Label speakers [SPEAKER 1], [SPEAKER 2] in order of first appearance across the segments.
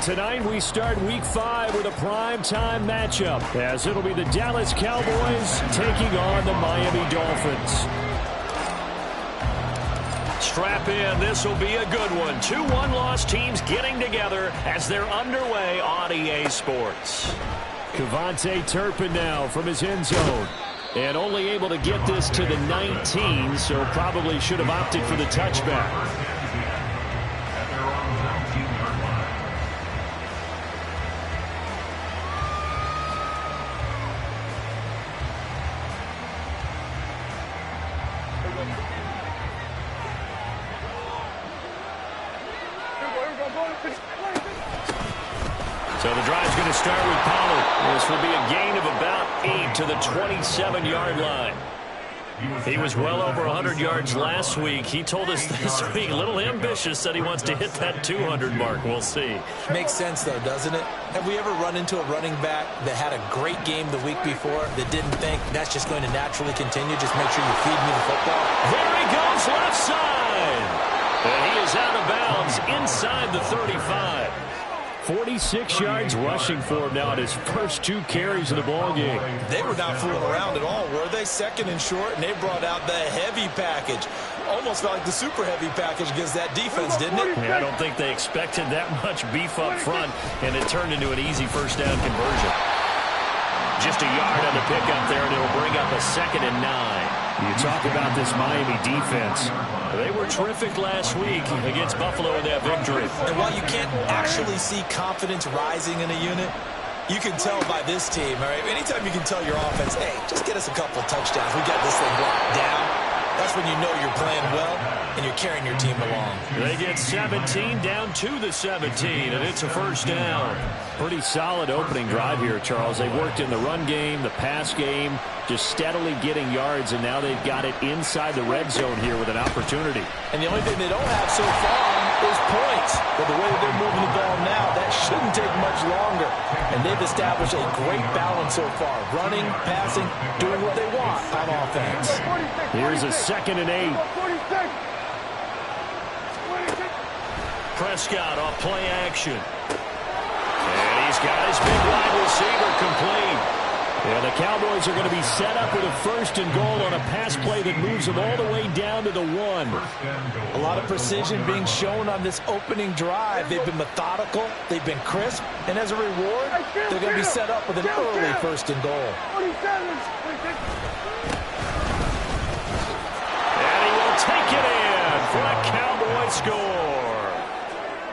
[SPEAKER 1] Tonight we start Week 5 with a primetime matchup, as it'll be the Dallas Cowboys taking on the Miami Dolphins.
[SPEAKER 2] Strap in. This will be a good one. 2 one-loss teams getting together as they're underway on EA Sports.
[SPEAKER 1] Kevontae Turpin now from his end zone. And only able to get this to the 19, so probably should have opted for the touchback.
[SPEAKER 2] So the drive's going to start with Pollard. This will be a gain of about 8 to the 27-yard line. He was well over 100 yards last week. He told us this week, a little ambitious, that he wants to hit that 200 mark. We'll see.
[SPEAKER 3] Makes sense, though, doesn't it? Have we ever run into a running back that had a great game the week before that didn't think that's just going to naturally continue? Just make sure you feed me the football.
[SPEAKER 2] There he goes, left side. And he is out of bounds inside the 35.
[SPEAKER 1] 46 yards rushing for him now at his first 2 carries of the ballgame.
[SPEAKER 3] They were not fooling around at all, were they? Second and short, and they brought out the heavy package. Almost felt like the super heavy package against that defense, didn't it?
[SPEAKER 2] Yeah, I don't think they expected that much beef up front, and it turned into an easy first down conversion. Just a yard on the pickup there, and it'll bring up a 2nd and 9.
[SPEAKER 1] You talk about this Miami defense.
[SPEAKER 2] They were terrific last week against Buffalo in that victory.
[SPEAKER 3] And while you can't actually see confidence rising in a unit, you can tell by this team, all right? Anytime you can tell your offense, hey, just get us a couple of touchdowns. We got this thing locked down. That's when you know you're playing well and you're carrying your team along.
[SPEAKER 2] They get 17 down to the 17, and it's a first down.
[SPEAKER 1] Pretty solid opening drive here, Charles. They worked in the run game, the pass game, just steadily getting yards, and now they've got it inside the red zone here with an opportunity.
[SPEAKER 3] And the only thing they don't have so far is points. But the way that they're moving the ball now, that shouldn't take much longer. And they've established a great balance so far. Running, passing, doing what they want on offense.
[SPEAKER 1] Here's a 2nd and 8.
[SPEAKER 2] Prescott off play action. And he's got his big wide receiver complete. Yeah, the Cowboys are going to be set up with a 1st and goal on a pass play that moves them all the way down to the 1.
[SPEAKER 3] A lot of precision being shown on this opening drive. They've been methodical. They've been crisp. And as a reward, they're going to be set up with an early 1st and goal.
[SPEAKER 2] And he will take it in for a Cowboy score.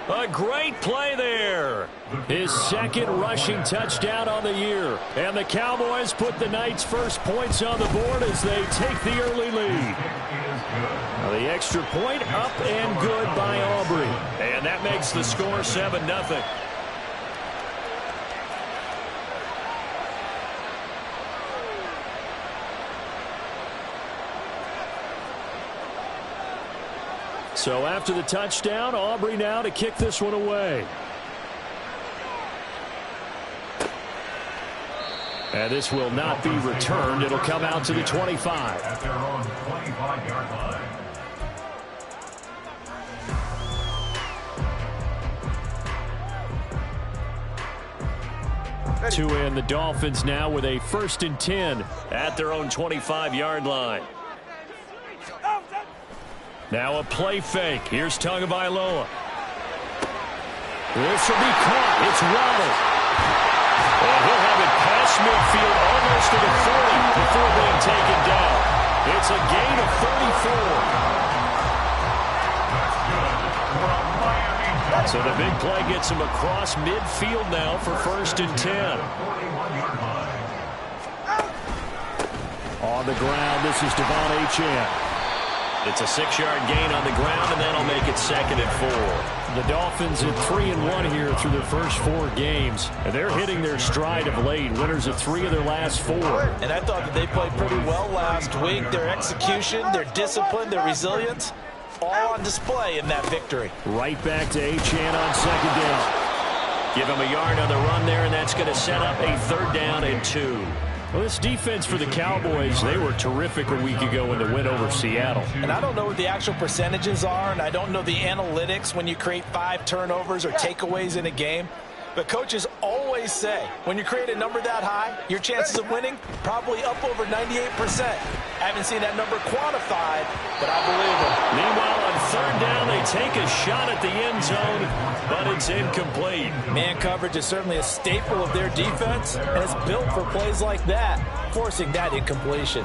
[SPEAKER 2] A great play there.
[SPEAKER 1] His 2nd rushing touchdown on the year. And the Cowboys put the Knights' first points on the board as they take the early lead. Now the extra point up and good by Aubrey.
[SPEAKER 2] And that makes the score 7-0.
[SPEAKER 1] So after the touchdown, Aubrey now to kick this one away. And this will not be returned. It'll come out to the 25.
[SPEAKER 4] At their own 25-yard line.
[SPEAKER 1] To end the Dolphins now with a 1st and 10
[SPEAKER 2] at their own 25-yard line. Now a play fake. Here's Tagovailoa.
[SPEAKER 1] This will be caught. It's Waddle.
[SPEAKER 2] And he'll have it past midfield almost to the 40 before being taken down. It's a gain of 34. So the big play gets him across midfield now for 1st and 10.
[SPEAKER 1] On the ground, this is Devon Achane.
[SPEAKER 2] It's a 6-yard gain on the ground, and that'll make it 2nd and 4.
[SPEAKER 1] The Dolphins at 3-1 here through their first 4 games. And they're hitting their stride of late. Winners of 3 of their last 4.
[SPEAKER 3] And I thought that they played pretty well last week. Their execution, their discipline, their resilience, all on display in that victory.
[SPEAKER 1] Right back to Achane on 2nd down.
[SPEAKER 2] Give him a yard on the run there, and that's going to set up a 3rd down and 2.
[SPEAKER 1] Well, this defense for the Cowboys, they were terrific a week ago in the win over Seattle.
[SPEAKER 3] And I don't know what the actual percentages are, and I don't know the analytics when you create 5 turnovers or takeaways in a game. But coaches always say, when you create a number that high, your chances of winning probably up over 98%. I haven't seen that number quantified, but I believe them.
[SPEAKER 2] Meanwhile, on third down, they take a shot at the end zone, but it's incomplete.
[SPEAKER 3] Man coverage is certainly a staple of their defense, and it's built for plays like that, forcing that incompletion.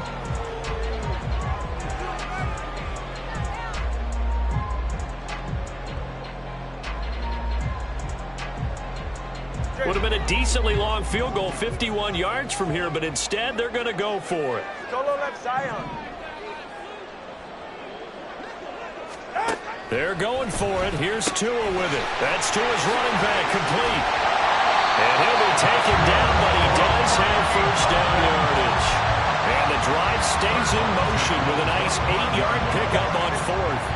[SPEAKER 2] Would have been a decently long field goal, 51 yards from here, but instead they're going to go for it.
[SPEAKER 5] Solo left Zion.
[SPEAKER 2] They're going for it. Here's Tua with it. That's Tua's running back, complete. And he'll be taken down, but he does have first down yardage. And the drive stays in motion with a nice 8-yard pickup on fourth.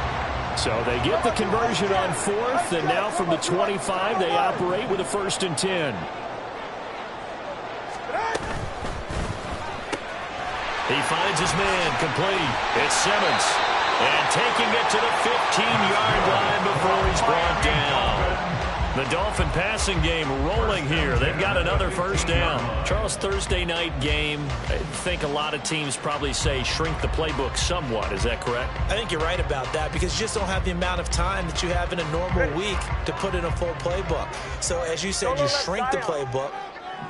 [SPEAKER 1] So they get the conversion on fourth, and now from the 25, they operate with a 1st and 10.
[SPEAKER 2] He finds his man, complete. It's Simmons. And taking it to the 15-yard line before he's brought down. The Dolphin passing game rolling here. They've got another first down.
[SPEAKER 1] Charles, Thursday night game, I think a lot of teams probably say shrink the playbook somewhat. Is that correct?
[SPEAKER 3] I think you're right about that because you just don't have the amount of time that you have in a normal week to put in a full playbook. So as you said, you shrink the playbook,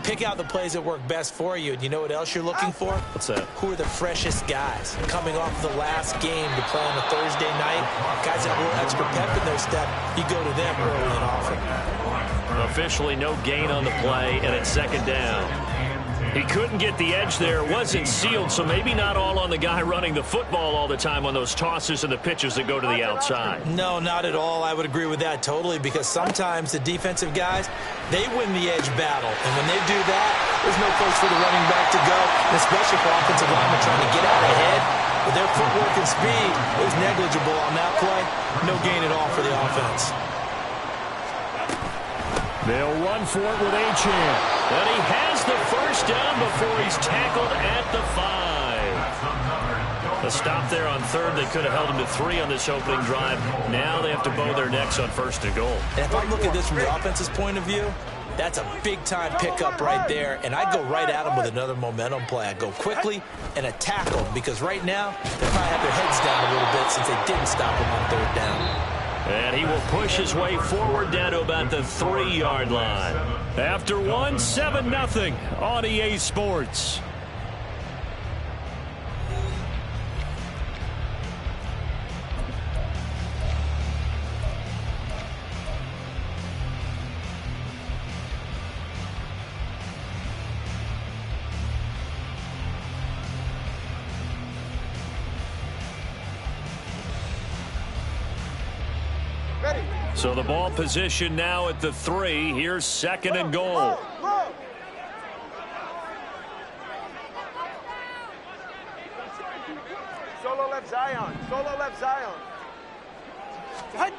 [SPEAKER 3] pick out the plays that work best for you. And you know what else you're looking for?
[SPEAKER 1] What's that?
[SPEAKER 3] Who are the freshest guys coming off the last game to play on a Thursday night? Guys that have a little extra pep in their step, you go to them early and often.
[SPEAKER 2] Officially no gain on the play, and it's second down. He couldn't get the edge there. Wasn't sealed, so maybe not all on the guy running the football all the time on those tosses and the pitches that go to the outside.
[SPEAKER 3] No, not at all. I would agree with that totally because sometimes the defensive guys, they win the edge battle. And when they do that, there's no place for the running back to go, and especially for offensive linemen trying to get out ahead. With their footwork and speed, it was negligible on that play. No gain at all for the offense.
[SPEAKER 1] They'll run for it with Achane.
[SPEAKER 2] And he has the first down before he's tackled at the 5. A stop there on third. They could have held him to 3 on this opening drive. Now they have to bow their necks on 1st and goal.
[SPEAKER 3] And if I look at this from the offense's point of view, that's a big-time pickup right there. And I'd go right at him with another momentum play. I'd go quickly and attack them because right now they probably have their heads down a little bit since they didn't stop him on 3rd down.
[SPEAKER 2] And he will push his way forward down to about the 3-yard line.
[SPEAKER 1] After one, 7-0 on EA Sports.
[SPEAKER 2] So the ball position now at the 3. Here's 2nd and goal.
[SPEAKER 5] Solo left Zion. Solo left Zion.
[SPEAKER 2] And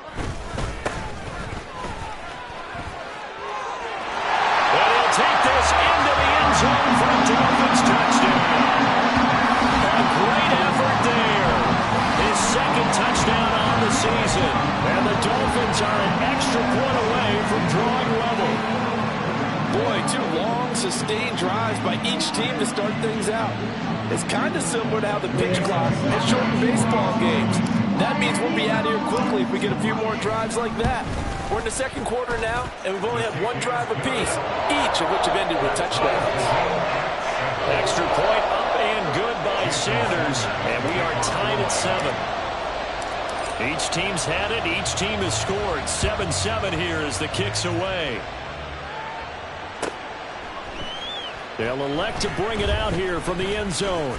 [SPEAKER 2] he'll take this into the end zone for a Dolphins touchdown. A great effort there. His 2nd touchdown on the season.
[SPEAKER 1] And the Dolphins are an extra point away from drawing level.
[SPEAKER 3] Boy, 2 long, sustained drives by each team to start things out. It's kind of similar to how the pitch clock has shortened baseball games. That means we'll be out of here quickly if we get a few more drives like that. We're in the 2nd quarter now, and we've only had 1 drive apiece, each of which have ended with touchdowns.
[SPEAKER 2] Extra point up and good by Sanders, and we are tied at 7. Each team's had it. Each team has scored. 7-7 here as the kick's away.
[SPEAKER 1] They'll elect to bring it out here from the end zone.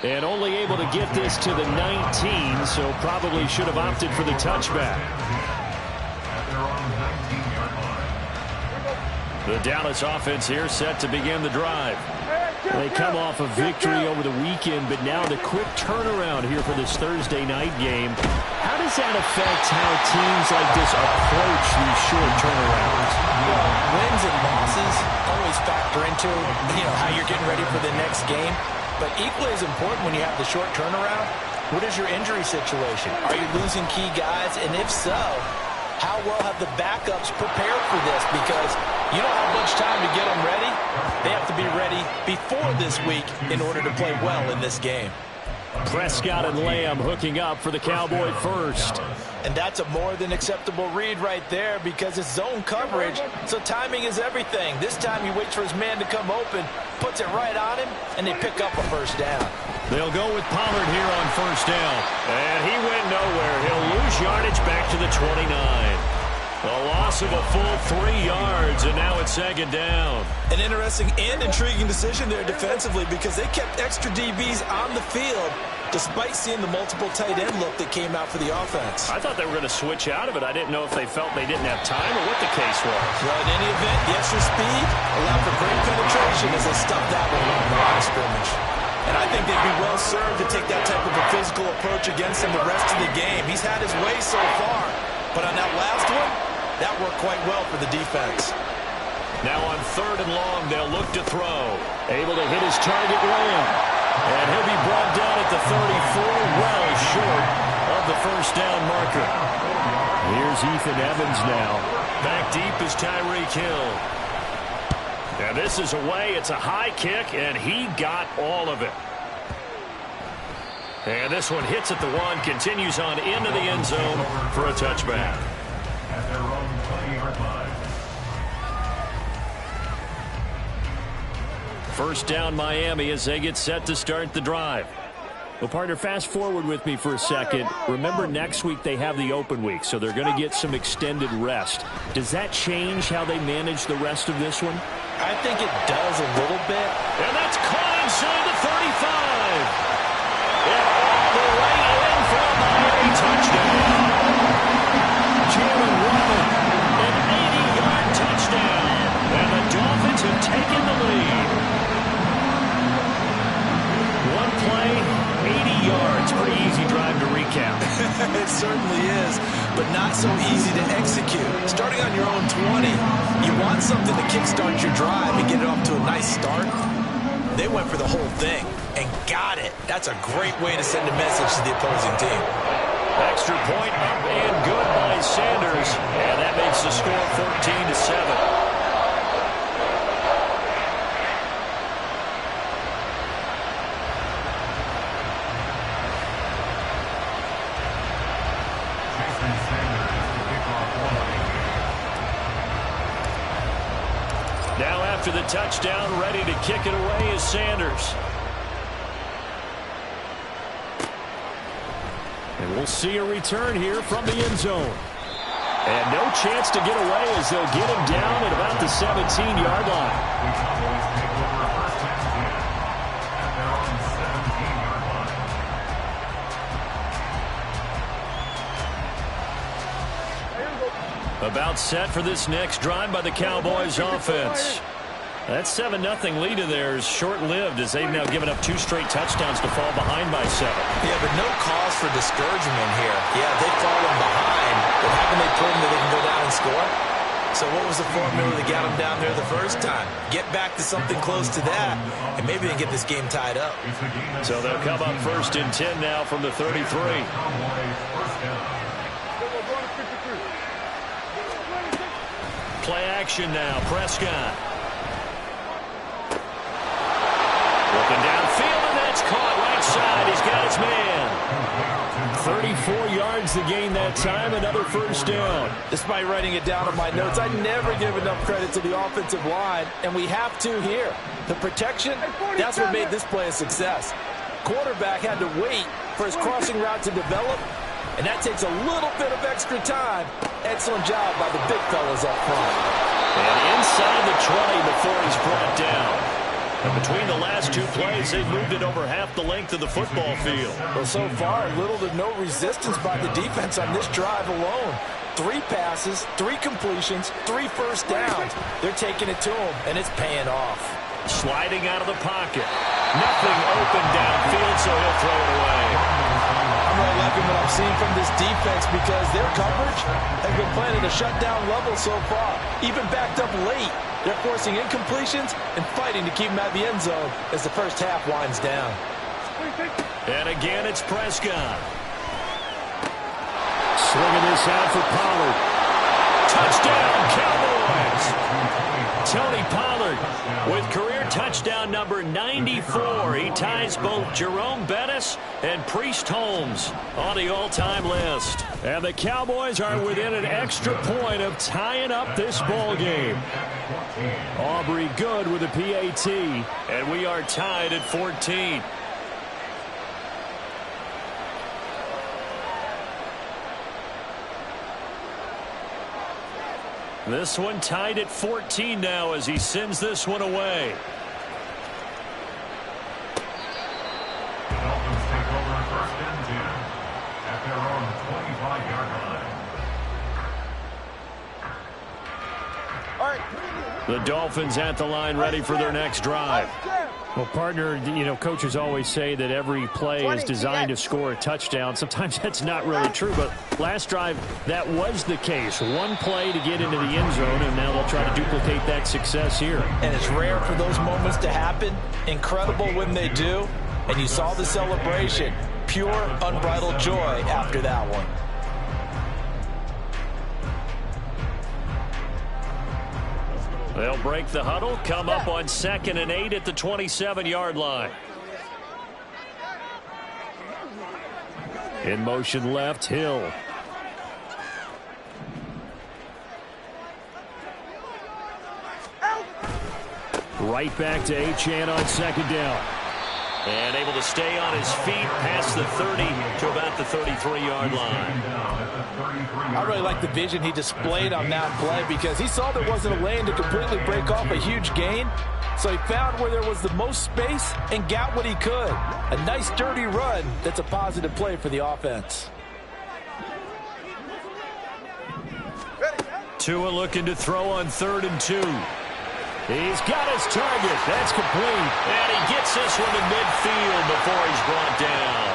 [SPEAKER 1] And only able to get this to the 19, so probably should have opted for the touchback.
[SPEAKER 2] The Dallas offense here set to begin the drive.
[SPEAKER 1] They come off a victory over the weekend, but now the quick turnaround here for this Thursday night game. How does that affect how teams like this approach these short turnarounds?
[SPEAKER 3] Wins and losses always factor into, how you're getting ready for the next game. But equally as important when you have the short turnaround, what is your injury situation? Are you losing key guys? And if so, how well have the backups prepared for this? Because you don't have much time to get them ready. They have to be ready before this week in order to play well in this game.
[SPEAKER 1] Prescott and Lamb hooking up for the Cowboy first.
[SPEAKER 3] And that's a more than acceptable read right there because it's zone coverage, so timing is everything. This time he waits for his man to come open, puts it right on him, and they pick up a first down.
[SPEAKER 1] They'll go with Pollard here on first down.
[SPEAKER 2] And he went nowhere. He'll lose yardage back to the 29. A loss of a full 3 yards, and now it's second down.
[SPEAKER 3] An interesting and intriguing decision there defensively because they kept extra DBs on the field despite seeing the multiple tight end look that came out for the offense.
[SPEAKER 2] I thought they were going to switch out of it. I didn't know if they felt they didn't have time or what the case was.
[SPEAKER 3] Well, in any event, the extra speed allowed for great penetration as they stuffed that one on the line of scrimmage. And I think they'd be well served to take that type of a physical approach against him the rest of the game. He's had his way so far, but on that last one, that worked quite well for the defense.
[SPEAKER 2] Now on 3rd and long, they'll look to throw.
[SPEAKER 1] Able to hit his target, Lamb. And he'll be brought down at the 34, well short of the first down marker. Here's Ethan Evans now.
[SPEAKER 2] Back deep is Tyreek Hill. And this is away. It's a high kick, and he got all of it. And this one hits at the 1, continues on into the end zone for a touchback.
[SPEAKER 4] At their own 20-yard line.
[SPEAKER 1] First down Miami as they get set to start the drive. Well, partner, fast forward with me for a second. Remember, next week they have the open week, so they're going to get some extended rest. Does that change how they manage the rest of this one?
[SPEAKER 3] I think it does a little bit.
[SPEAKER 2] And that's caught inside the 35. And all the way in for a Miami touchdown.
[SPEAKER 1] Jalen Waddle,
[SPEAKER 2] An 80-yard touchdown. And the Dolphins have taken the lead.
[SPEAKER 1] one play, 80 yards. Pretty easy drive to recap.
[SPEAKER 3] It certainly is, but not so easy to execute. Starting on your own 20, you want something to kickstart your drive and get it off to a nice start. They went for the whole thing and got it. That's a great way to send a message to the opposing team.
[SPEAKER 2] Extra point up and good by Sanders. And that makes the score 14-7. Now after the touchdown, ready to kick it away is Sanders.
[SPEAKER 1] And we'll see a return here from the end zone. And no chance to get away as they'll get him down at about the 17-yard line.
[SPEAKER 4] The Cowboys take over a first down again at their own 17-yard line.
[SPEAKER 1] About set for this next drive by the Cowboys offense. That 7-0 lead of theirs short-lived as they've now given up 2 straight touchdowns to fall behind by 7.
[SPEAKER 3] Yeah, but no cause for discouragement here. Yeah, they've fallen behind, but haven't they proven that they can go down and score? So what was the formula that got them down there the first time? Get back to something close to that, and maybe they can get this game tied up.
[SPEAKER 2] So they'll come up 1st and 10 now from the 33.
[SPEAKER 4] Cowboys first down.
[SPEAKER 2] Play action now. Prescott. Looking downfield, and that's caught right side. He's got his man.
[SPEAKER 1] 34 yards to gain that time, another first down.
[SPEAKER 3] Despite writing it down on my notes, I never give enough credit to the offensive line, and we have to here. The protection, that's what made this play a success. Quarterback had to wait for his crossing route to develop, and that takes a little bit of extra time. Excellent job by the big fellas up front.
[SPEAKER 2] And inside the 20 before he's brought down. And between the last 2 plays, they've moved it over half the length of the football field.
[SPEAKER 3] Well, so far, little to no resistance by the defense on this drive alone. 3 passes, 3 completions, 3 first downs. They're taking it to him, and it's paying off.
[SPEAKER 2] Sliding out of the pocket. Nothing open downfield, so he'll throw it away.
[SPEAKER 3] I'm really liking what I'm seeing from this defense because their coverage has been playing at a shutdown level so far. Even backed up late, they're forcing incompletions and fighting to keep them at the end zone as the first half winds down.
[SPEAKER 2] And again, it's Prescott.
[SPEAKER 1] Slinging this out for Pollard.
[SPEAKER 2] Touchdown, Cowboys! Tony Pollard with career touchdown number 94. He ties both Jerome Bettis and Priest Holmes on the all-time list.
[SPEAKER 1] And the Cowboys are within an extra point of tying up this ball game. Aubrey Good with a PAT.
[SPEAKER 2] And we are tied at 14. This one tied at 14 now as he sends this one away.
[SPEAKER 4] The Dolphins take over first and 10 at their own 25-yard line.
[SPEAKER 5] All right.
[SPEAKER 1] The Dolphins at the line ready for their next drive. Well, partner, you know, coaches always say that every play is designed to score a touchdown. Sometimes that's not really true, but last drive, that was the case. One play to get into the end zone, and now they'll try to duplicate that success here.
[SPEAKER 3] And it's rare for those moments to happen. Incredible when they do. And you saw the celebration. Pure, unbridled joy after that one.
[SPEAKER 2] They'll break the huddle, come up on 2nd and 8 at the 27-yard line.
[SPEAKER 1] In motion left, Hill. Right back to Achane on 2nd down.
[SPEAKER 2] And able to stay on his feet past the 30 to about the 33-yard line.
[SPEAKER 3] I really like the vision he displayed on that play because he saw there wasn't a lane to completely break off a huge gain. So he found where there was the most space and got what he could. A nice, dirty run that's a positive play for the offense.
[SPEAKER 2] Tua looking to throw on 3rd and 2.
[SPEAKER 1] He's got his target. That's complete.
[SPEAKER 2] And he gets this one to midfield before he's brought down.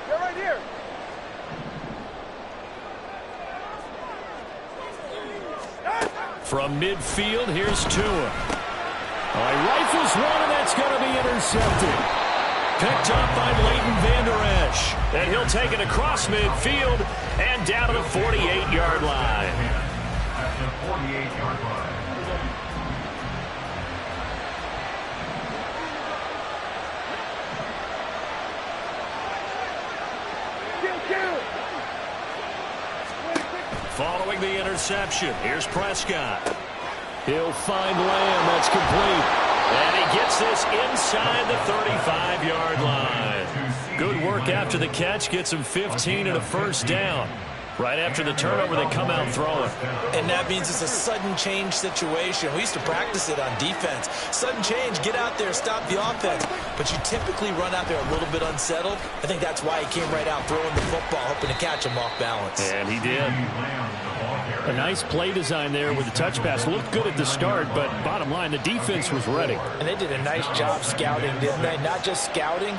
[SPEAKER 5] They're right here.
[SPEAKER 2] From midfield, here's Tua.
[SPEAKER 1] He rifles one, and that's going to be intercepted.
[SPEAKER 2] Picked up by Leighton Vander Esch. And he'll take it across midfield and down to the 48-yard line.
[SPEAKER 4] At the 48-yard line.
[SPEAKER 2] Following the interception, here's Prescott.
[SPEAKER 1] He'll find Lamb. That's complete.
[SPEAKER 2] And he gets this inside the 35-yard line. Good work after the catch. Gets him 15 and a first down. Right after the turnover, they come out throwing.
[SPEAKER 3] And that means it's a sudden change situation. We used to practice it on defense. Sudden change, get out there, stop the offense. But you typically run out there a little bit unsettled. I think that's why he came right out throwing the football, hoping to catch him off balance.
[SPEAKER 2] And he did.
[SPEAKER 1] A nice play design there with the touch pass. Looked good at the start, but bottom line, the defense was ready.
[SPEAKER 3] And they did a nice job scouting, didn't they? Not just scouting,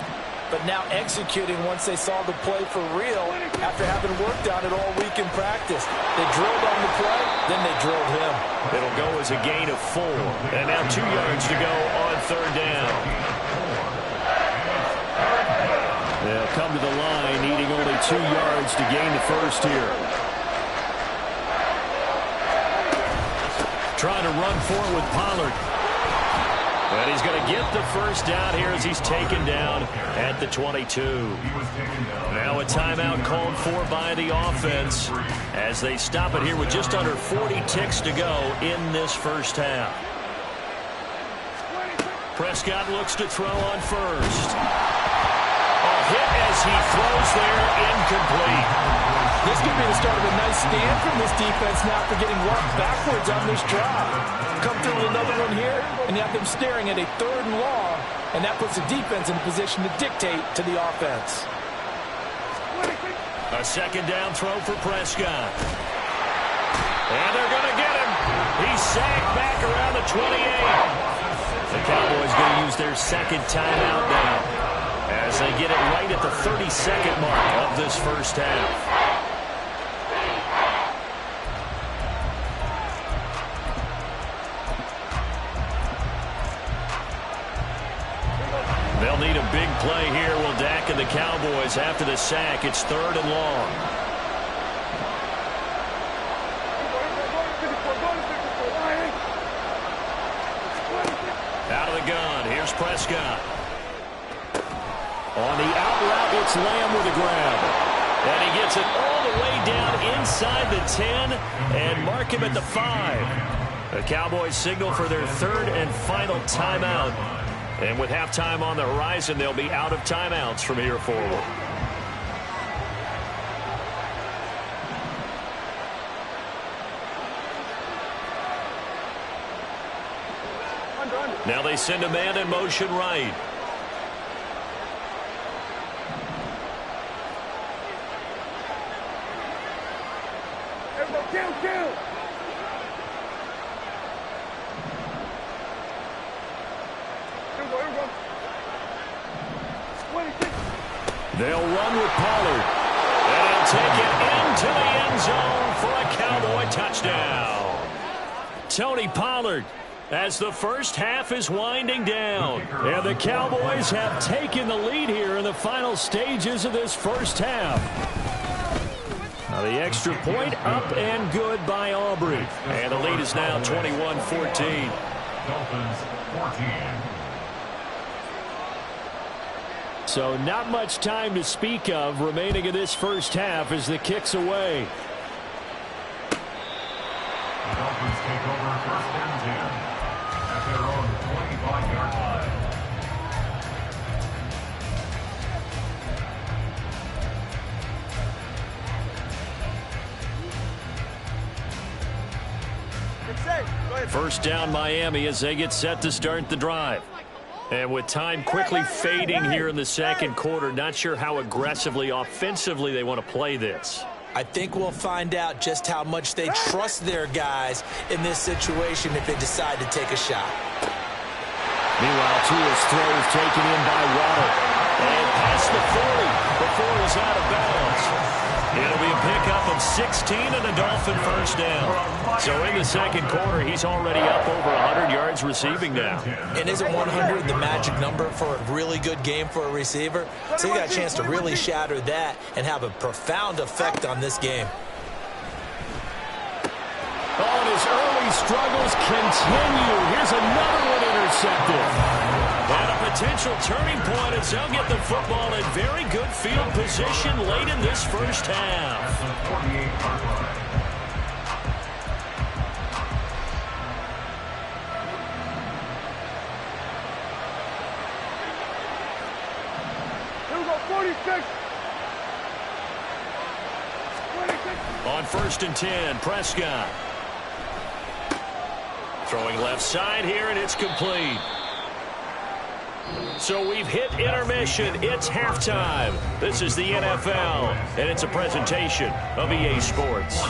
[SPEAKER 3] but now executing once they saw the play for real after having worked on it all week in practice. They drilled on the play, then they drilled him.
[SPEAKER 2] It'll go as a gain of 4. And now 2 yards to go on 3rd down.
[SPEAKER 1] They'll come to the line, needing only 2 yards to gain the first here.
[SPEAKER 2] Trying to run for it with Pollard. And he's going to get the first down here as he's taken down at the 22. Now a timeout called for by the offense as they stop it here with just under 40 ticks to go in this first half. Prescott looks to throw on first. A hit as he throws there, incomplete.
[SPEAKER 3] This could be the start of a nice stand from this defense now for getting walked backwards on this drive. Come through with another one here, and you have them staring at a 3rd and long, and that puts the defense in a position to dictate to the offense.
[SPEAKER 2] A 2nd down throw for Prescott. And they're going to get him. He's sacked back around the 28. The Cowboys going to use their second timeout now as they get it right at the 30-second mark of this first half. They'll need a big play here. Will Dak and the Cowboys after the sack. It's 3rd and long. Out of the gun. Here's Prescott. On the out route, it's Lamb with a grab. And he gets it all the way down inside the 10 and mark him at the 5. The Cowboys signal for their 3rd and final timeout. And with halftime on the horizon, they'll be out of timeouts from here forward. Now they send a man in motion right. They'll run with Pollard. And he'll take it into the end zone for a Cowboy touchdown. Tony Pollard as the first half is winding down. And the Cowboys have taken the lead here in the final stages of this first half. Now the extra point up and good by Aubrey. And the lead is now 21-14.
[SPEAKER 4] Dolphins 14.
[SPEAKER 1] So not much time to speak of remaining in this first half as the kick's away.
[SPEAKER 4] The Dolphins take over 1st and 10 at their own 25-yard line.
[SPEAKER 2] First down Miami as they get set to start the drive. And with time quickly fading here in the second quarter, not sure how aggressively, offensively they want to play this.
[SPEAKER 3] I think we'll find out just how much they trust their guys in this situation if they decide to take a shot.
[SPEAKER 1] Meanwhile, Tua's throw is taken in by Waddle.
[SPEAKER 2] And past the 40 before he's out of bounds. It'll be a pickup of 16 and a Dolphin first down. So in the second quarter, he's already up over 100 yards receiving now.
[SPEAKER 3] And isn't 100 the magic number for a really good game for a receiver? So you got a chance to really shatter that and have a profound effect on this game.
[SPEAKER 1] Oh, and his early struggles continue. Here's another one intercepted.
[SPEAKER 2] And a potential turning point as they'll get the football in very good field position late in this first half.
[SPEAKER 4] The 48-yard line.
[SPEAKER 5] Here we go, 46. 26.
[SPEAKER 2] On 1st and 10, Prescott. Throwing left side here, and it's complete. So we've hit intermission. It's halftime. This is the NFL, and it's a presentation of EA Sports.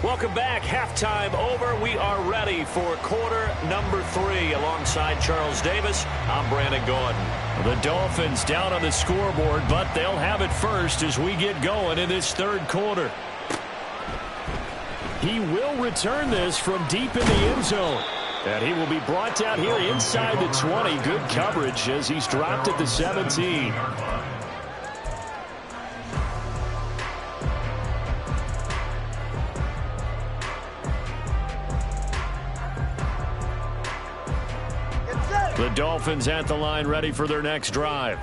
[SPEAKER 2] Welcome back. Halftime over. We are ready for quarter number 3. Alongside Charles Davis, I'm Brandon Gordon.
[SPEAKER 1] The Dolphins down on the scoreboard, but they'll have it first as we get going in this third quarter. He will return this from deep in the end zone. And he will be brought down here inside the 20. Good coverage as he's dropped at the 17. The Dolphins at the line ready for their next drive.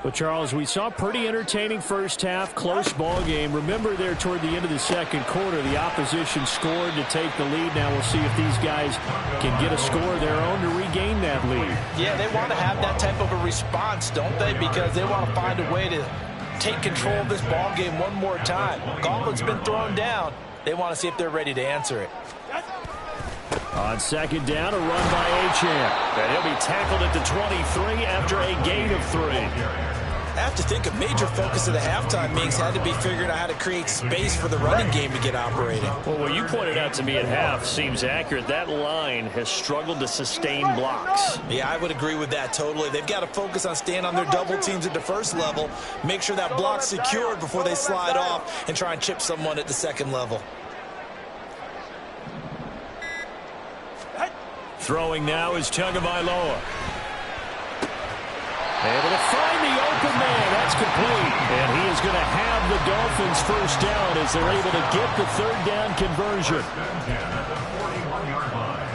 [SPEAKER 1] But, Charles, we saw a pretty entertaining first half, close ball game. Remember there toward the end of the second quarter, the opposition scored to take the lead. Now we'll see if these guys can get a score of their own to regain that lead.
[SPEAKER 3] Yeah, they want to have that type of a response, don't they? Because they want to find a way to take control of this ball game one more time. Gauntlet's been thrown down. They want to see if they're ready to answer it.
[SPEAKER 1] On second down, a run by Achane.
[SPEAKER 2] And he'll be tackled at the 23 after a gain of 3.
[SPEAKER 3] I have to think a major focus of the halftime meetings had to be figuring out how to create space for the running game to get operating.
[SPEAKER 2] Well, what you pointed out to me at half seems accurate. That line has struggled to sustain blocks.
[SPEAKER 3] Yeah, I would agree with that totally. They've got to focus on staying on their double teams at the first level, make sure that block's secured before they slide off and try and chip someone at the second level.
[SPEAKER 1] Throwing now is Tagovailoa. Able to find the open man. That's complete. And he is going to have the Dolphins first down as they're able to get the third down conversion.
[SPEAKER 4] At the 41-yard line.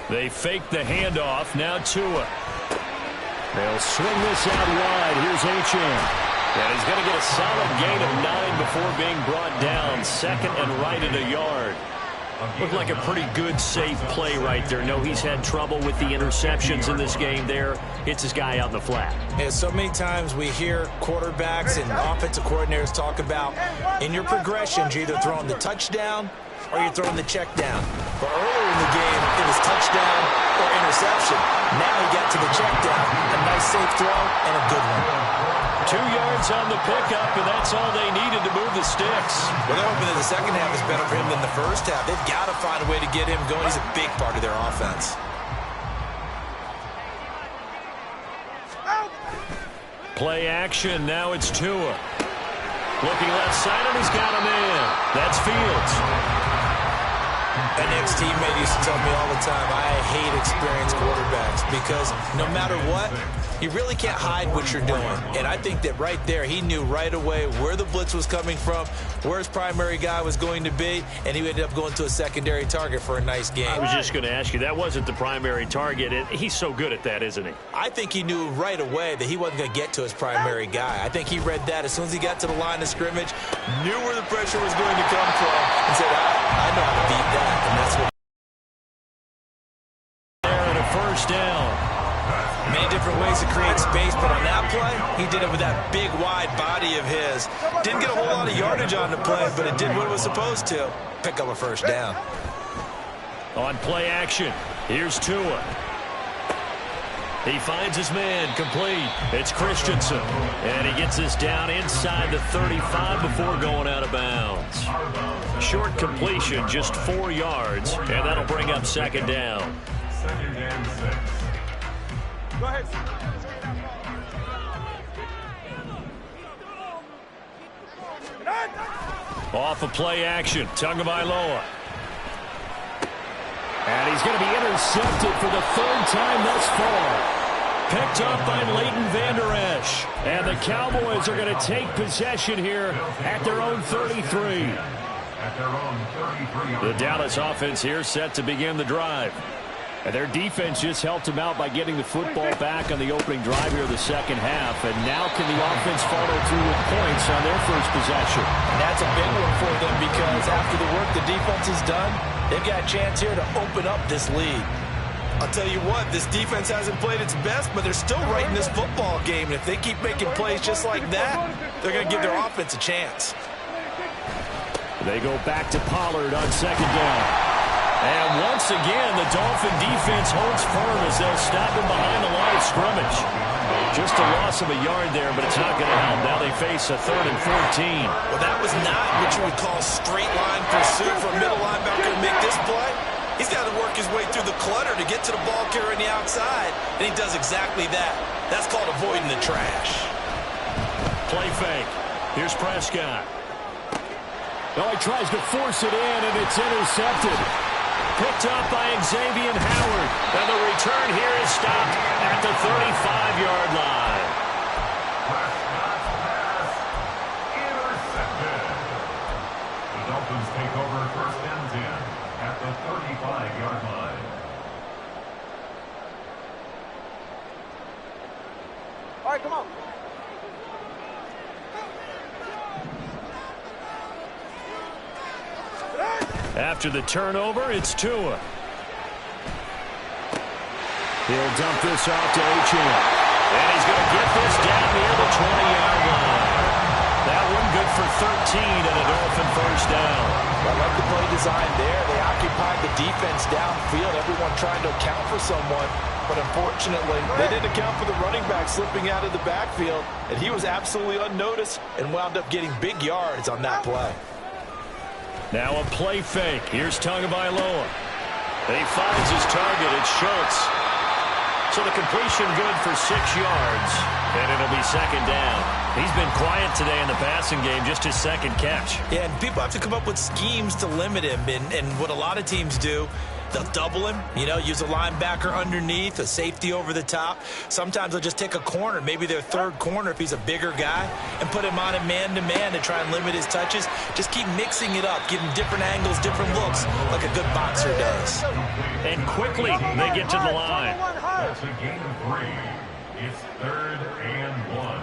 [SPEAKER 1] They fake the handoff. Now Tua. They'll swing this out wide. Here's Achane.
[SPEAKER 2] And he's going to get a solid gain of 9 before being brought down. Second and right at a yard. Looked like a pretty good, safe play right there. No, he's had trouble with the interceptions in this game there. Hits his guy out in the flat.
[SPEAKER 3] And so many times we hear quarterbacks and offensive coordinators talk about in your progressions, you're either throwing the touchdown or you're throwing the check down. But earlier in the game, it was touchdown or interception. Now he got to the check down. A nice safe throw and a good one.
[SPEAKER 1] 2 yards on the pickup, and that's all they needed to move the sticks.
[SPEAKER 3] Well, they're hoping that the second half is better for him than the first half. They've got to find a way to get him going. He's a big part of their offense.
[SPEAKER 1] Play action. Now it's Tua. Looking left side, and he's got him in. That's Fields.
[SPEAKER 3] An ex-teammate used to tell me all the time, I hate experienced quarterbacks because no matter what, you really can't hide what you're doing. And I think that right there, he knew right away where the blitz was coming from, where his primary guy was going to be, and he ended up going to a secondary target for a nice game.
[SPEAKER 2] I was just going to ask you, that wasn't the primary target. He's so good at that, isn't he?
[SPEAKER 3] I think he knew right away that he wasn't going to get to his primary guy. I think he read that as soon as he got to the line of scrimmage, knew where the pressure was going to come from, and said, I know how to beat that. And that's what.
[SPEAKER 1] There and a first down.
[SPEAKER 3] Many different ways to create space, but on that play, he did it with that big, wide body of his. Didn't get a whole lot of yardage on the play, but it did what it was supposed to. Pick up a first down.
[SPEAKER 1] On play action, here's Tua. He finds his man, complete. It's Christensen. And he gets this down inside the 35 before going out of bounds. Short completion, just 4 yards, and that'll bring up second down.
[SPEAKER 4] Second and 6.
[SPEAKER 5] Go ahead.
[SPEAKER 1] Off of play action, Tagovailoa. And he's going to be intercepted for the 3rd time thus far. Picked up by Leighton Vander Esch. And the Cowboys are going to take possession here at their own 33.
[SPEAKER 4] At their own 33.
[SPEAKER 1] The Dallas offense here set to begin the drive. And their defense just helped them out by getting the football back on the opening drive here of the second half. And now can the offense follow through with points on their first possession?
[SPEAKER 3] And that's a big one for them because after the work the defense has done, they've got a chance here to open up this lead. I'll tell you what, this defense hasn't played its best, but they're still right in this football game. And if they keep making plays just like that, they're going to give their offense a chance.
[SPEAKER 1] They go back to Pollard on second down. And once again, the Dolphin defense holds firm as they'll stop him behind the line of scrimmage. Just a loss of a yard there, but it's not going to help. Now they face a 3rd and 14.
[SPEAKER 3] Well, that was not what you would call straight line pursuit for a middle linebacker to make this play. He's got to work his way through the clutter to get to the ball carrier on the outside, and he does exactly that. That's called avoiding the trash.
[SPEAKER 1] Play fake. Here's Prescott. Oh, he tries to force it in, and it's intercepted. Picked up by Xavier Howard. And the return here is stopped at the 35-yard line.
[SPEAKER 4] Intercepted. The Dolphins take over 1st and 10 at the 35-yard line.
[SPEAKER 5] All right, come on.
[SPEAKER 1] After the turnover, it's Tua. He'll dump this off to Achane. And he's going to get this down near the 20-yard line. That one good for
[SPEAKER 2] and a Dolphin first down.
[SPEAKER 3] I like the play design there. They occupied the defense downfield, everyone trying to account for someone. But unfortunately, they didn't account for the running back slipping out of the backfield, and he was absolutely unnoticed and wound up getting big yards on that play.
[SPEAKER 2] Now a play fake. Here's Tagovailoa. He finds his target. It's Schultz. So the completion good for 6 yards, and it'll be second down. He's been quiet today in the passing game, just his second catch.
[SPEAKER 3] Yeah, and people have to come up with schemes to limit him, and what a lot of teams do, they'll double him, use a linebacker underneath, a safety over the top. Sometimes they'll just take a corner, maybe their third corner if he's a bigger guy, and put him on a man-to-man to try and limit his touches. Just keep mixing it up, give him different angles, different looks, like a good boxer does.
[SPEAKER 2] And quickly, they get to the line.
[SPEAKER 4] That's a gain of 3. It's 3rd and 1.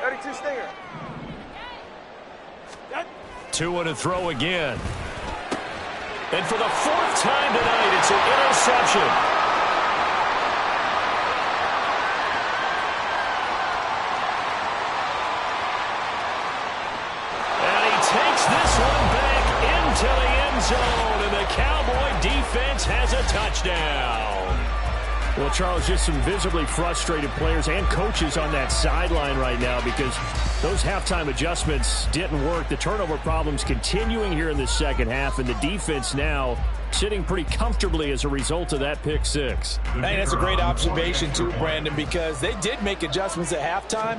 [SPEAKER 5] 32 Stinger.
[SPEAKER 2] 2 to throw again. And for the 4th time tonight, it's an interception. And he takes this one back into the end zone, and the Cowboy defense has a touchdown.
[SPEAKER 1] Well, Charles, just some visibly frustrated players and coaches on that sideline right now because those halftime adjustments didn't work. The turnover problems continuing here in the second half, and the defense now sitting pretty comfortably as a result of that pick six.
[SPEAKER 3] I think that's a great observation, too, Brandon, because they did make adjustments at halftime.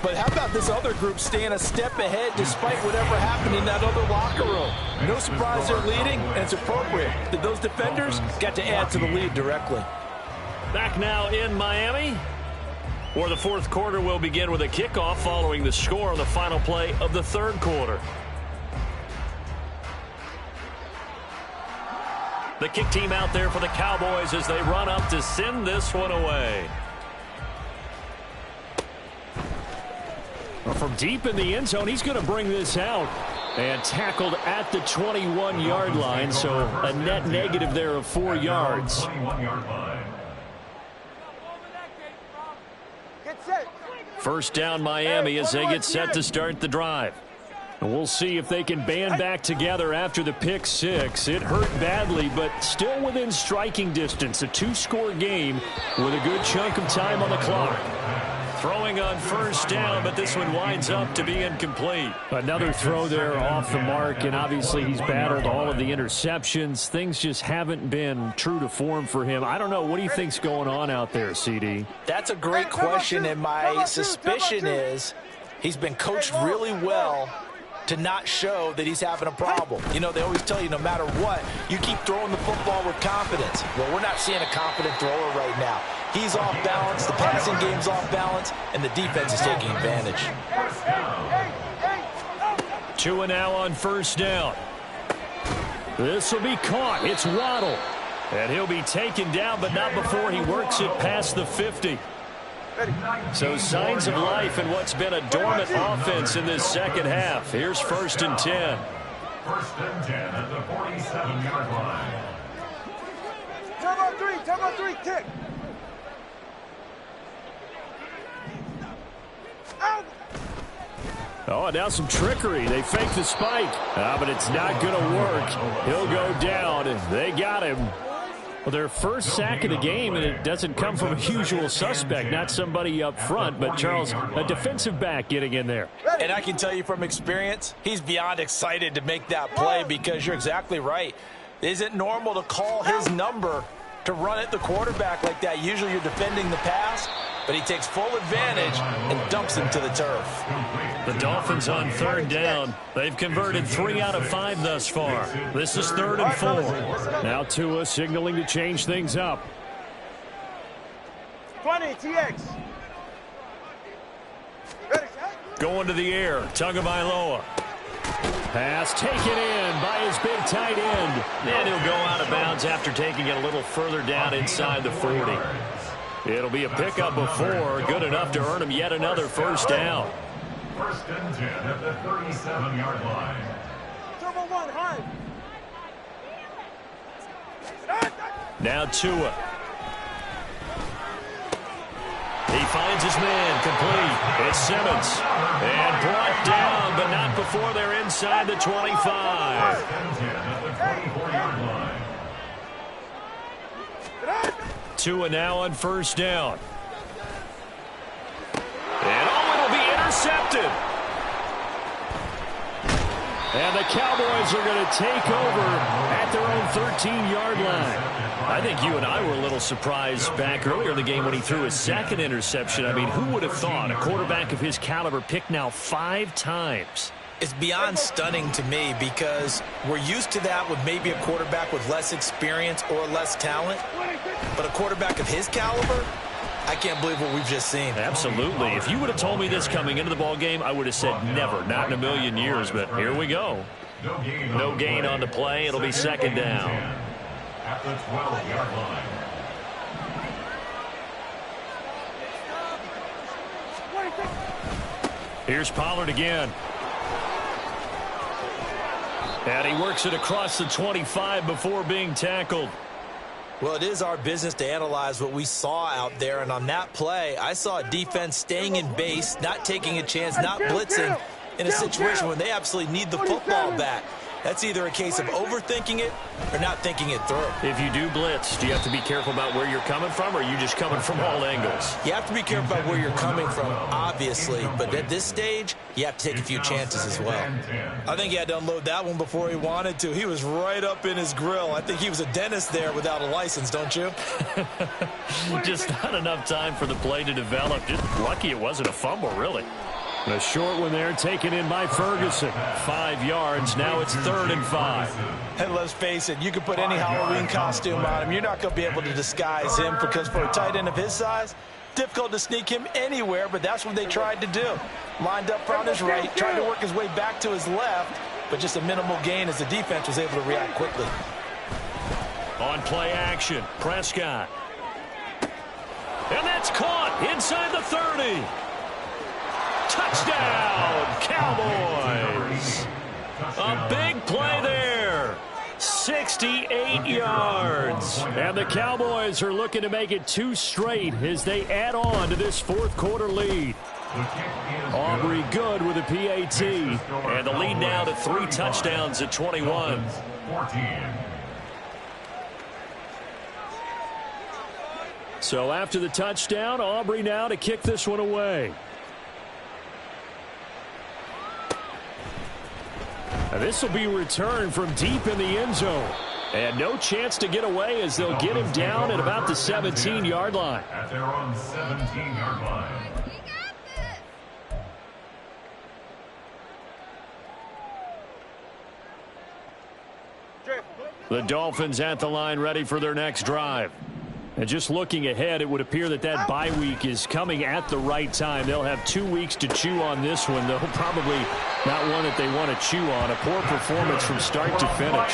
[SPEAKER 3] But how about this other group staying a step ahead despite whatever happened in that other locker room? No surprise they're leading, and it's appropriate that those defenders got to add to the lead directly.
[SPEAKER 2] Back now in Miami, where the fourth quarter will begin with a kickoff following the score on the final play of the third quarter. The kick team out there for the Cowboys as they run up to send this one away.
[SPEAKER 1] Well, from deep in the end zone, he's going to bring this out. And tackled at the 21-yard line, so a net negative there of 4 yards.
[SPEAKER 4] 21-yard line.
[SPEAKER 2] First down Miami as they get set to start the drive.
[SPEAKER 1] And we'll see if they can band back together after the pick six. It hurt badly, but still within striking distance. A 2-score game with a good chunk of time on the clock.
[SPEAKER 2] Throwing on first down, but this one winds up to be incomplete.
[SPEAKER 1] Another throw there off the mark, and obviously he's battled all of the interceptions. Things just haven't been true to form for him. I don't know. What do you think's going on out there, CD?
[SPEAKER 3] That's a great question, and my suspicion is he's been coached really well to not show that he's having a problem. You know, they always tell you no matter what, you keep throwing the football with confidence. Well, we're not seeing a confident thrower right now. He's off balance, the passing game's off balance, and the defense is taking advantage.
[SPEAKER 2] 2 now on first down.
[SPEAKER 1] This will be caught. It's Waddle.
[SPEAKER 2] And he'll be taken down, but not before he works it past the 50. So signs of life in what's been a dormant offense in this second half. Here's 1st and 10.
[SPEAKER 4] 1st and 10 at the 47-yard line.
[SPEAKER 5] Time 3, kick.
[SPEAKER 1] Oh, and now some trickery. They fake the spike. But it's not going to work. He'll go down, and they got him. Well, their first sack of the game, and it doesn't come from a usual suspect, not somebody up front, but Charles, a defensive back getting in there.
[SPEAKER 3] And I can tell you from experience, he's beyond excited to make that play because you're exactly right. It isn't normal to call his number to run at the quarterback like that. Usually you're defending the pass, but he takes full advantage and dumps him to the turf.
[SPEAKER 2] The Dolphins on 3rd down. They've converted 3 out of 5 thus far. This is 3rd and 4.
[SPEAKER 1] Now Tua signaling to change things up.
[SPEAKER 5] 20, TX.
[SPEAKER 2] Going to the air. Tagovailoa.
[SPEAKER 1] Pass taken in by his big tight end.
[SPEAKER 2] And he'll go out of bounds after taking it a little further down inside the 40. It'll be a pickup of 4, good enough to earn him yet another first down.
[SPEAKER 4] 1st and 10 at the 37-yard line.
[SPEAKER 5] Turbo 1, high.
[SPEAKER 2] Now Tua. He finds his man, complete. It's Simmons. And brought down, but not before they're inside the 25. Tua now on first down. And it'll be intercepted. And the Cowboys are going to take over at their own 13-yard line. I think you and I were a little surprised back earlier in the game when he threw his second interception. I mean, who would have thought a quarterback of his caliber picked now 5 times?
[SPEAKER 3] It's beyond stunning to me because we're used to that with maybe a quarterback with less experience or less talent. But a quarterback of his caliber, I can't believe what we've just seen.
[SPEAKER 2] Absolutely. If you would have told me this coming into the ball game, I would have said never, not in a million years. But here we go. No gain on the play. It'll be second down.
[SPEAKER 4] At the 12-yard line.
[SPEAKER 1] Here's Pollard again. And he works it across the 25 before being tackled.
[SPEAKER 3] Well, it is our business to analyze what we saw out there. And on that play, I saw a defense staying in base, not taking a chance, not blitzing in a situation when they absolutely need the football back. That's either a case of overthinking it or not thinking it through.
[SPEAKER 2] If you do blitz, do you have to be careful about where you're coming from, or are you just coming from all angles?
[SPEAKER 3] You have to be careful about where you're coming from, obviously. But at this stage, you have to take a few chances as well. I think he had to unload that one before he wanted to. He was right up in his grill. I think he was a dentist there without a license, don't you?
[SPEAKER 2] Just not enough time for the play to develop. Just lucky it wasn't a fumble, really.
[SPEAKER 1] A short one there taken in by Ferguson. 5 yards. Now it's 3rd and 5.
[SPEAKER 3] And let's face it, you can put any Halloween costume on him. You're not going to be able to disguise him because for a tight end of his size, difficult to sneak him anywhere, but that's what they tried to do. Lined up on his right, tried to work his way back to his left, but just a minimal gain as the defense was able to react quickly.
[SPEAKER 2] On play action, Prescott. And that's caught inside the 30. Touchdown, Cowboys. A big play there. 68 yards.
[SPEAKER 1] And the Cowboys are looking to make it 2 straight as they add on to this 4th quarter lead. Aubrey good with a PAT.
[SPEAKER 2] And the lead now to 3 touchdowns at 21.
[SPEAKER 1] So after the touchdown, Aubrey now to kick this one away. And this will be returned from deep in the end zone. And no chance to get away as they'll get him down at about the 17-yard line.
[SPEAKER 4] At their own 17-yard line.
[SPEAKER 1] The Dolphins at the line ready for their next drive. And just looking ahead, it would appear that that bye week is coming at the right time. They'll have 2 weeks to chew on this one, though probably not one that they want to chew on. A poor performance from start to finish.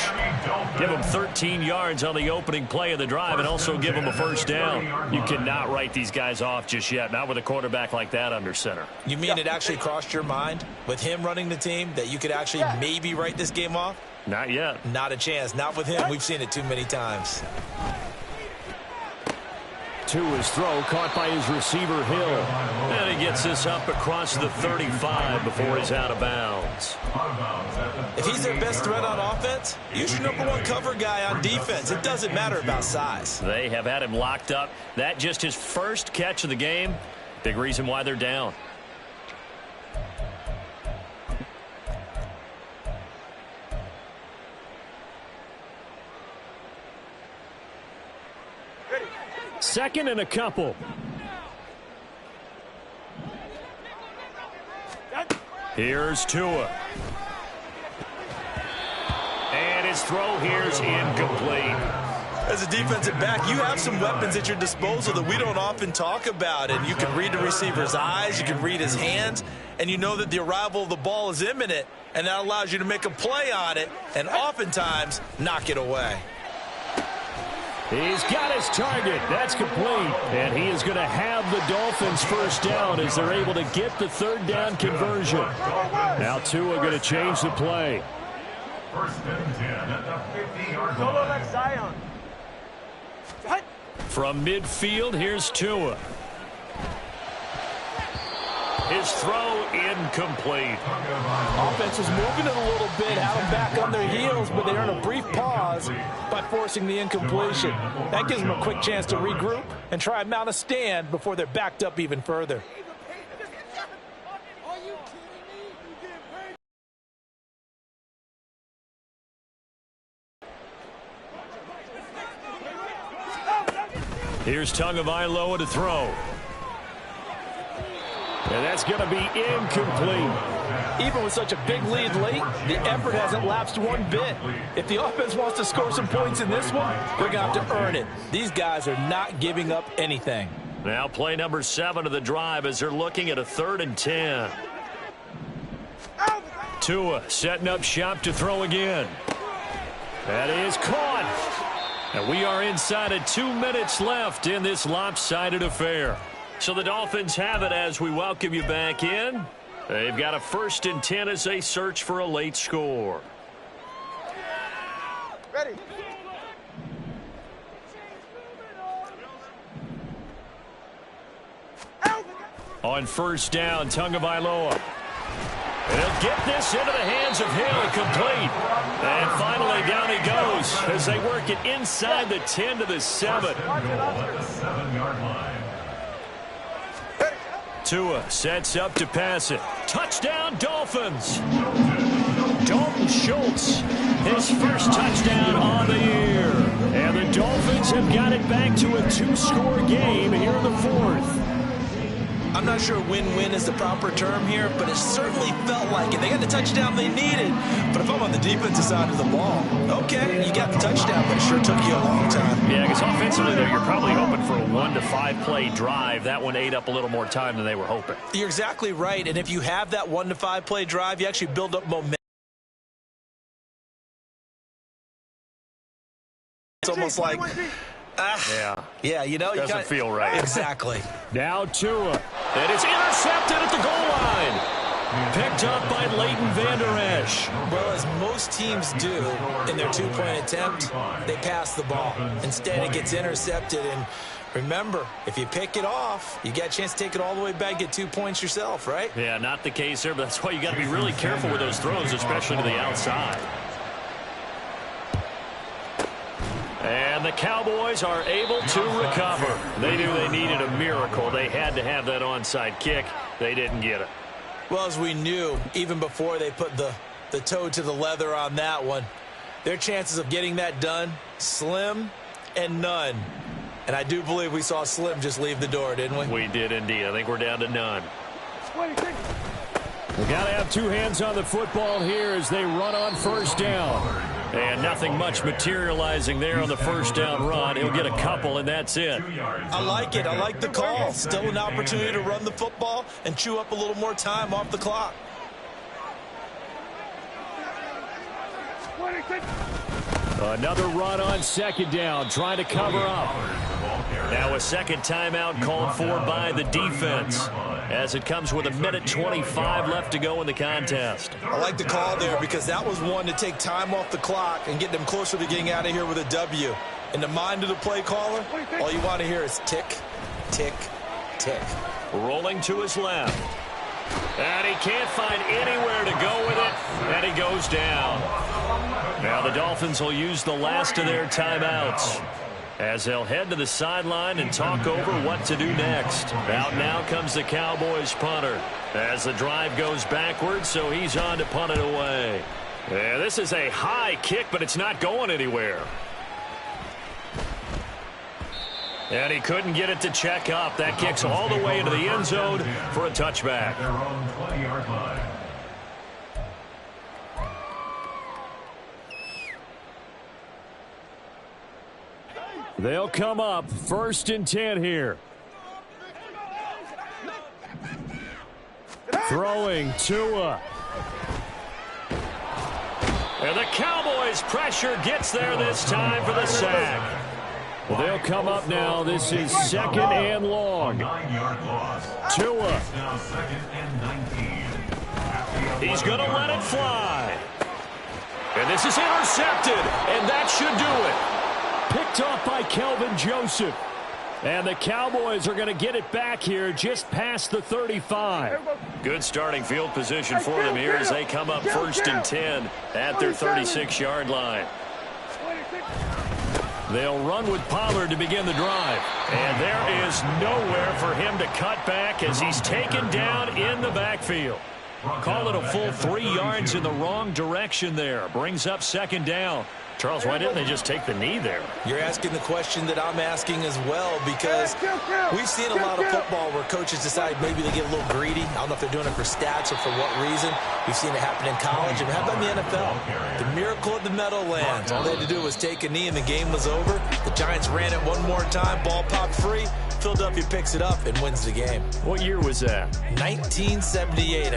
[SPEAKER 2] Give them 13 yards on the opening play of the drive and also give them a first down. You cannot write these guys off just yet, not with a quarterback like that under center.
[SPEAKER 3] You mean it actually crossed your mind with him running the team that you could actually maybe write this game off?
[SPEAKER 2] Not yet.
[SPEAKER 3] Not a chance. Not with him. We've seen it too many times.
[SPEAKER 1] To his throw, caught by his receiver, Hill.
[SPEAKER 2] And he gets this up across the 35 before he's out of bounds.
[SPEAKER 3] If he's their best threat on offense, use your #1 cover guy on defense. It doesn't matter about size.
[SPEAKER 2] They have had him locked up. That just his first catch of the game. Big reason why they're down.
[SPEAKER 1] Second and a couple.
[SPEAKER 2] Here's Tua. And his throw here's incomplete.
[SPEAKER 3] As a defensive back, you have some weapons at your disposal that we don't often talk about. And you can read the receiver's eyes, you can read his hands, and you know that the arrival of the ball is imminent. And that allows you to make a play on it and oftentimes knock it away.
[SPEAKER 1] He's got his target. That's complete. And he is going to have the Dolphins first down as they're able to get the 3rd down conversion. Now Tua going to change the play.
[SPEAKER 4] First and 10 at the 50-yard line.
[SPEAKER 1] From midfield, here's Tua.
[SPEAKER 2] his throw incomplete.
[SPEAKER 3] Offense was moving it a little bit, had them back on their heels, but they earned a brief pause by forcing the incompletion. That gives them a quick chance to regroup and try and mount a stand before they're backed up even further.
[SPEAKER 2] Here's Tagovailoa to throw.
[SPEAKER 1] And that's going to be incomplete.
[SPEAKER 3] Even with such a big lead late, the effort hasn't lapsed one bit. If the offense wants to score some points in this one, they're going to have to earn it. These guys are not giving up anything.
[SPEAKER 2] Now play number 7 of the drive as they're looking at a 3rd and 10. Tua setting up shop to throw again. That is caught. And we are inside of 2 minutes left in this lopsided affair. So the Dolphins have it as we welcome you back in. They've got a 1st and 10 as they search for a late score.
[SPEAKER 5] Ready.
[SPEAKER 2] On 1st down, Tagovailoa. And he'll get this into the hands of Hill, complete. And finally down he goes as they work it inside the 10 to the 7.
[SPEAKER 4] At the 7-yard line.
[SPEAKER 2] Tua sets up to pass it. Touchdown, Dolphins. Dalton Schultz, his first touchdown on the year. And the Dolphins have got it back to a 2-score game here in the 4th.
[SPEAKER 3] I'm not sure win-win is the proper term here, but it certainly felt like it. They got the touchdown they needed. But if I'm on the defensive side of the ball, okay, you got the touchdown, but it sure took you a long time.
[SPEAKER 2] Yeah, because offensively, though, you're probably hoping for a 1 to 5 play drive. That one ate up a little more time than they were hoping.
[SPEAKER 3] You're exactly right, and if you have that 1 to 5 play drive, you actually build up momentum. It's almost like, yeah, you know,
[SPEAKER 2] Doesn't feel right.
[SPEAKER 3] Exactly.
[SPEAKER 1] Now Tua.
[SPEAKER 2] And it's intercepted at the goal line. Picked up by Leighton Vander Esch.
[SPEAKER 3] Well, as most teams do in their 2-point attempt, they pass the ball. Instead, it gets intercepted. And remember, if you pick it off, you got a chance to take it all the way back, get 2 points yourself, right?
[SPEAKER 2] Yeah, not the case here, but that's why you got to be really careful with those throws, especially to the outside. And the Cowboys are able to recover. They knew they needed a miracle. They had to have that onside kick. They didn't get it.
[SPEAKER 3] Well, as we knew, even before they put the toe to the leather on that one, their chances of getting that done, slim and none. And I do believe we saw Slim just leave the door, didn't we?
[SPEAKER 2] We did indeed. I think we're down to none.
[SPEAKER 1] We got to have 2 hands on the football here as they run on 1st down.
[SPEAKER 2] And nothing much materializing there on the 1st down run. He'll get a couple, and that's it.
[SPEAKER 3] I like it. I like the call. Still an opportunity to run the football and chew up a little more time off the clock.
[SPEAKER 1] Another run on 2nd down, trying to cover up.
[SPEAKER 2] Now a second timeout called for by the defense as it comes with 1:25 left to go in the contest.
[SPEAKER 3] I like the call there because that was one to take time off the clock and get them closer to getting out of here with a W. In the mind of the play caller, all you want to hear is tick, tick, tick.
[SPEAKER 2] Rolling to his left. And he can't find anywhere to go with it, and he goes down. Now the Dolphins will use the last of their timeouts as they'll head to the sideline and talk over what to do next. Out now comes the Cowboys punter as the drive goes backwards, so he's on to punt it away. Yeah, this is a high kick, but it's not going anywhere. And he couldn't get it to check up. That kicks all the way into the end zone for a touchback.
[SPEAKER 4] Their own 20-yard line.
[SPEAKER 1] They'll come up 1st and 10 here. Throwing Tua.
[SPEAKER 2] And the Cowboys pressure gets there this time for the sack.
[SPEAKER 1] Well, they'll come up now. This is 2nd and long.
[SPEAKER 4] 9-yard loss.
[SPEAKER 1] Tua.
[SPEAKER 4] Now 2nd and 19.
[SPEAKER 2] He's going to let it fly. And this is intercepted, and that should do it.
[SPEAKER 1] Picked off by Kelvin Joseph. And the Cowboys are going to get it back here just past the 35.
[SPEAKER 2] Good starting field position for them here as they come up 1st and 10 at their 36-yard line.
[SPEAKER 1] They'll run with Pollard to begin the drive.
[SPEAKER 2] And there is nowhere for him to cut back as he's taken down in the backfield. Call it a full 3 yards in the wrong direction there. Brings up 2nd down.
[SPEAKER 1] Charles, why didn't they just take the knee there?
[SPEAKER 3] You're asking the question that I'm asking as well, because we've seen a lot of football where coaches decide maybe they get a little greedy. I don't know if they're doing it for stats or for what reason. We've seen it happen in college, and how about in the NFL? The miracle of the Meadowlands. All they had to do was take a knee, and the game was over. The Giants ran it one more time. Ball popped free. Philadelphia picks it up and wins the game.
[SPEAKER 1] What year was that?
[SPEAKER 3] 1978.